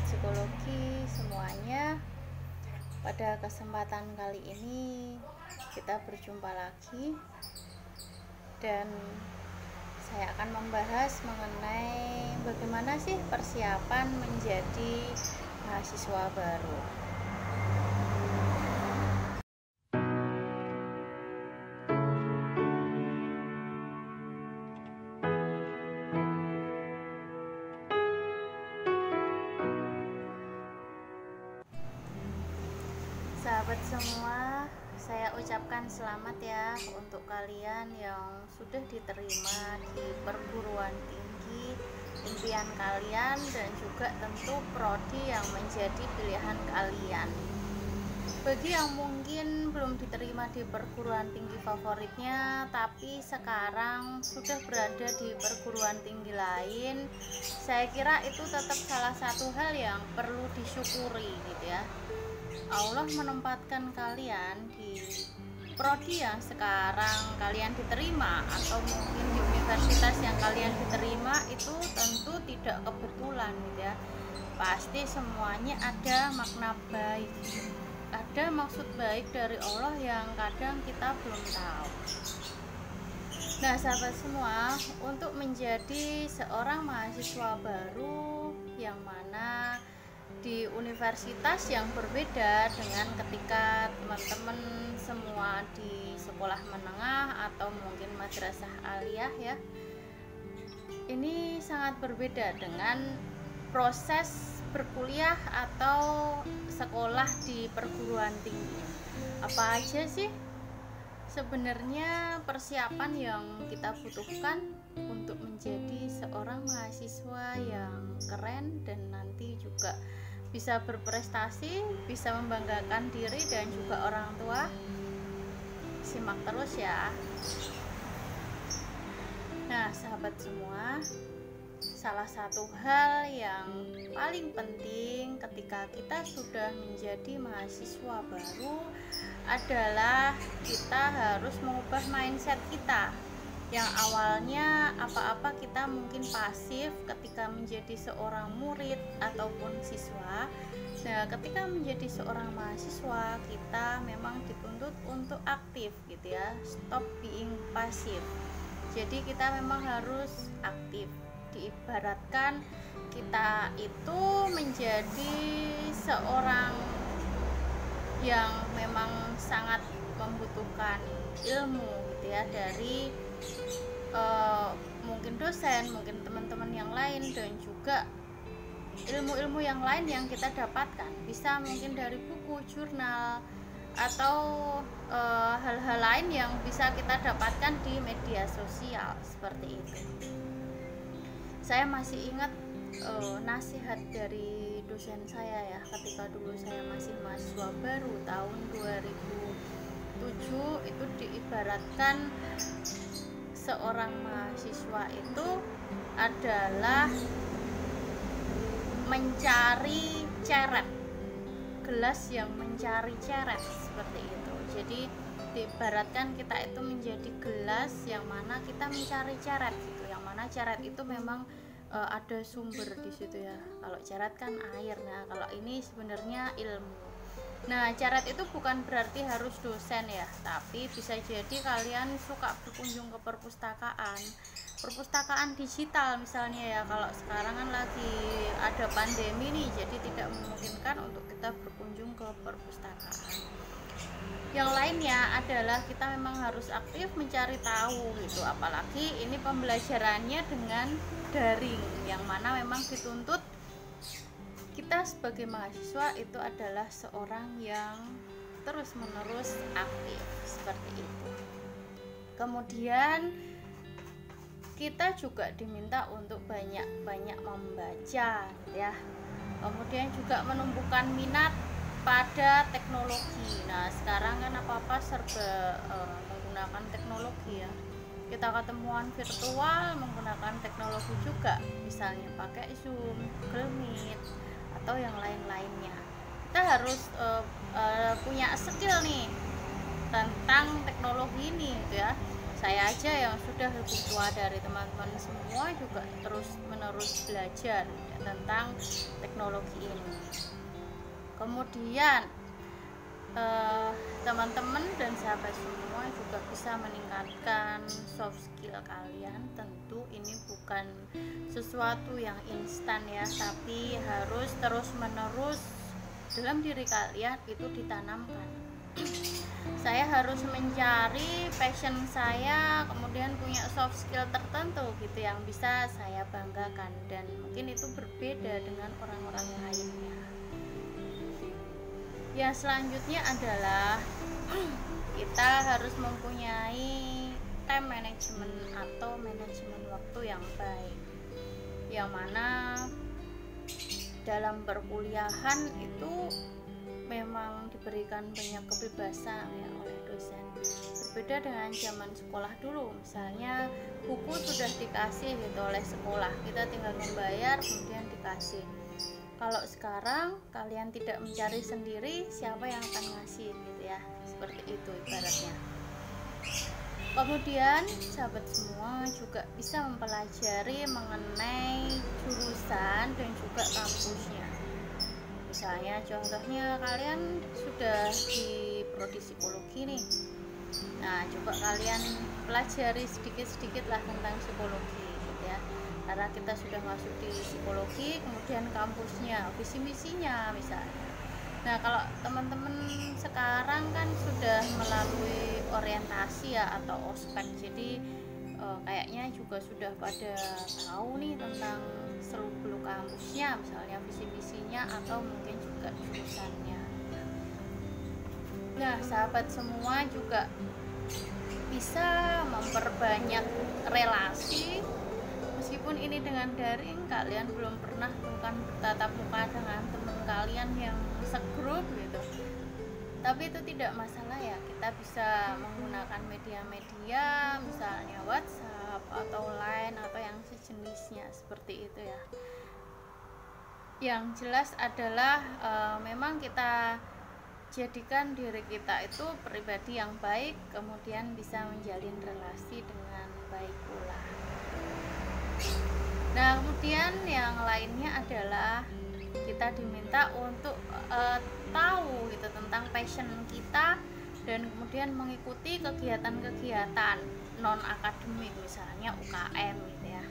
psikologi semuanya. Pada kesempatan kali ini kita berjumpa lagi dan saya akan membahas mengenai bagaimana sih persiapan menjadi mahasiswa baru. Sahabat semua, saya ucapkan selamat ya untuk kalian yang sudah diterima di perguruan tinggi impian kalian dan juga tentu prodi yang menjadi pilihan kalian. Bagi yang mungkin belum diterima di perguruan tinggi favoritnya tapi sekarang sudah berada di perguruan tinggi lain, saya kira itu tetap salah satu hal yang perlu disyukuri gitu ya. Allah menempatkan kalian di prodi yang sekarang kalian diterima atau mungkin di universitas yang kalian diterima itu tentu tidak kebetulan gitu ya. Pasti semuanya ada makna baik, ada maksud baik dari Allah yang kadang kita belum tahu. Nah sahabat semua, untuk menjadi seorang mahasiswa baru yang mana di universitas yang berbeda dengan ketika teman-teman semua di sekolah menengah atau mungkin madrasah aliyah ya, ini sangat berbeda dengan proses berkuliah atau sekolah di perguruan tinggi. Apa aja sih sebenarnya persiapan yang kita butuhkan untuk menjadi seorang mahasiswa yang keren dan nanti juga bisa berprestasi, bisa membanggakan diri dan juga orang tua? Simak terus ya. Nah sahabat semua, salah satu hal yang paling penting ketika kita sudah menjadi mahasiswa baru adalah kita harus mengubah mindset kita. Yang awalnya apa-apa kita mungkin pasif ketika menjadi seorang murid ataupun siswa. Nah ketika menjadi seorang mahasiswa kita memang dituntut untuk aktif gitu ya, stop being pasif. Jadi kita memang harus aktif. Diibaratkan kita itu menjadi seorang yang memang sangat membutuhkan ilmu gitu ya dari mungkin dosen, mungkin teman-teman yang lain dan juga ilmu-ilmu yang lain yang kita dapatkan, bisa mungkin dari buku, jurnal atau hal-hal lain yang bisa kita dapatkan di media sosial seperti itu. Saya masih ingat nasihat dari dosen saya ya, ketika dulu saya masih mahasiswa baru tahun 2007 itu diibaratkan seorang mahasiswa itu adalah mencari ceret, gelas yang mencari ceret seperti itu. Jadi diibaratkan kita itu menjadi gelas yang mana kita mencari ceret gitu, yang mana ceret itu memang ada sumber di situ ya. Kalau ceret kan air, nah kalau ini sebenarnya ilmu. Nah ceret itu bukan berarti harus dosen ya, tapi bisa jadi kalian suka berkunjung ke perpustakaan digital misalnya ya. Kalau sekarang kan lagi ada pandemi nih, jadi tidak memungkinkan untuk kita berkunjung ke perpustakaan. Yang lainnya adalah kita memang harus aktif mencari tahu gitu, apalagi ini pembelajarannya dengan daring yang mana memang dituntut kita sebagai mahasiswa itu adalah seorang yang terus-menerus aktif seperti itu. Kemudian kita juga diminta untuk banyak-banyak membaca ya. Kemudian juga menumbuhkan minat pada teknologi. Nah, sekarang kan apa-apa serba menggunakan teknologi ya. Kita ketemuan virtual menggunakan teknologi juga, misalnya pakai Zoom, Google Meet atau yang lain-lainnya. Kita harus punya skill nih tentang teknologi ini gitu ya. saya aja yang sudah lebih tua dari teman-teman semua juga terus menerus belajar tentang teknologi ini. Kemudian teman-teman dan sahabat semua juga bisa meningkatkan soft skill kalian. Tentu ini bukan sesuatu yang instan ya, tapi harus terus menerus dalam diri kalian itu ditanamkan. Saya harus mencari passion saya, kemudian punya soft skill tertentu gitu yang bisa saya banggakan, dan mungkin itu berbeda dengan orang-orang lainnya. Ya, selanjutnya adalah kita harus mempunyai time management atau manajemen waktu yang baik, yang mana dalam perkuliahan itu memang diberikan banyak kebebasan ya oleh dosen. Berbeda dengan zaman sekolah dulu, misalnya buku sudah dikasih gitu oleh sekolah, kita tinggal membayar kemudian dikasih. Kalau sekarang kalian tidak mencari sendiri, siapa yang akan ngasih gitu ya, seperti itu ibaratnya. Kemudian sahabat semua juga bisa mempelajari mengenai jurusan dan juga kampusnya. Misalnya contohnya kalian sudah di prodi psikologi nih, nah coba kalian pelajari sedikit-sedikit lah tentang psikologi gitu ya, karena kita sudah masuk di psikologi. Kemudian kampusnya, visi misinya misalnya. Nah, kalau teman-teman sekarang kan sudah melalui orientasi ya atau ospek, jadi kayaknya juga sudah pada tahu nih tentang seluk-beluk kampusnya, misalnya visi misinya atau mungkin juga jurusannya. Nah, sahabat semua juga bisa memperbanyak relasi. Meskipun ini dengan daring, kalian belum pernah bukan bertatap muka dengan teman kalian yang segrup gitu, tapi itu tidak masalah ya, kita bisa menggunakan media-media misalnya WhatsApp atau Line atau yang sejenisnya seperti itu ya. Yang jelas adalah memang kita jadikan diri kita itu pribadi yang baik, kemudian bisa menjalin relasi dengan baik pula. Nah, kemudian yang lainnya adalah kita diminta untuk tahu gitu tentang passion kita, dan kemudian mengikuti kegiatan-kegiatan non akademik, misalnya UKM gitu ya.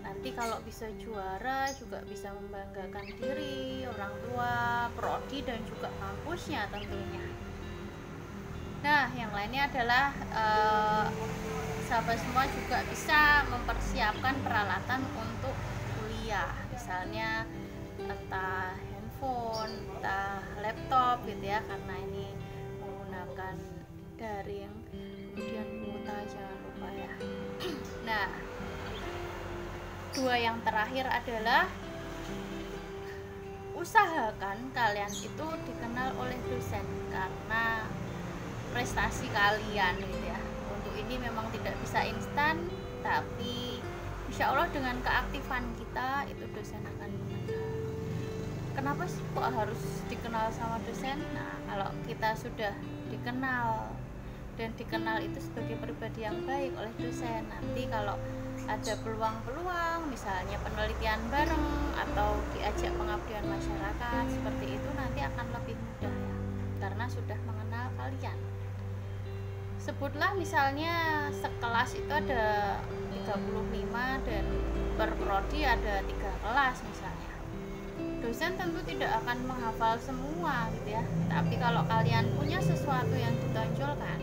Nanti kalau bisa juara juga bisa membanggakan diri, orang tua, prodi dan juga kampusnya tentunya. Nah, yang lainnya adalah sahabat semua juga bisa mempersiapkan peralatan untuk kuliah, misalnya entah handphone, entah laptop gitu ya, karena ini menggunakan daring. Kemudian kuota jangan lupa ya. Nah, dua yang terakhir adalah usahakan kalian itu dikenal oleh dosen karena prestasi kalian gitu ya. Untuk ini memang tidak bisa instan, tapi insya Allah dengan keaktifan kita itu dosen akan mengenal. Kenapa sih kok harus dikenal sama dosen? Nah, kalau kita sudah dikenal dan dikenal itu sebagai pribadi yang baik oleh dosen, nanti kalau ada peluang-peluang misalnya penelitian bareng atau diajak pengabdian masyarakat seperti itu, nanti akan lebih mudah ya, karena sudah mengenal kalian. Sebutlah misalnya sekelas itu ada 35 dan per prodi ada 3 kelas misalnya. Dosen tentu tidak akan menghafal semua gitu ya, tapi kalau kalian punya sesuatu yang ditonjolkan,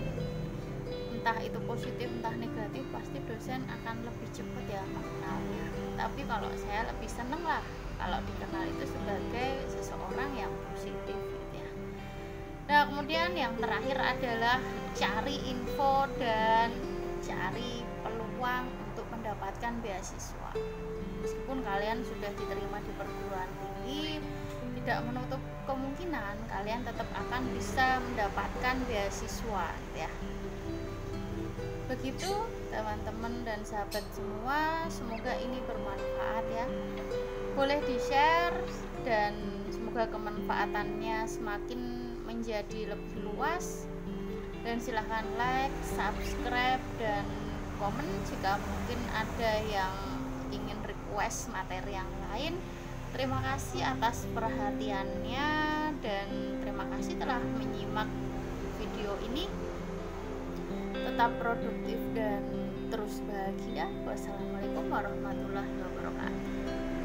entah itu positif entah negatif, pasti dosen akan lebih cepat ya mengenalnya. Tapi kalau saya lebih seneng lah kalau dikenal itu sebagai seseorang yang positif gitu ya. Nah, kemudian yang terakhir adalah cari info dan cari peluang untuk mendapatkan beasiswa. Meskipun kalian sudah diterima di perguruan tinggi, tidak menutup kemungkinan kalian tetap akan bisa mendapatkan beasiswa gitu ya. Begitu teman-teman dan sahabat semua, semoga ini bermanfaat ya. Boleh di-share dan semoga kemanfaatannya semakin menjadi lebih luas. dan silahkan like, subscribe, dan komen jika mungkin ada yang ingin request materi yang lain. Terima kasih atas perhatiannya dan terima kasih telah menyimak video ini. Tetap produktif dan terus bahagia. Wassalamualaikum warahmatullahi wabarakatuh.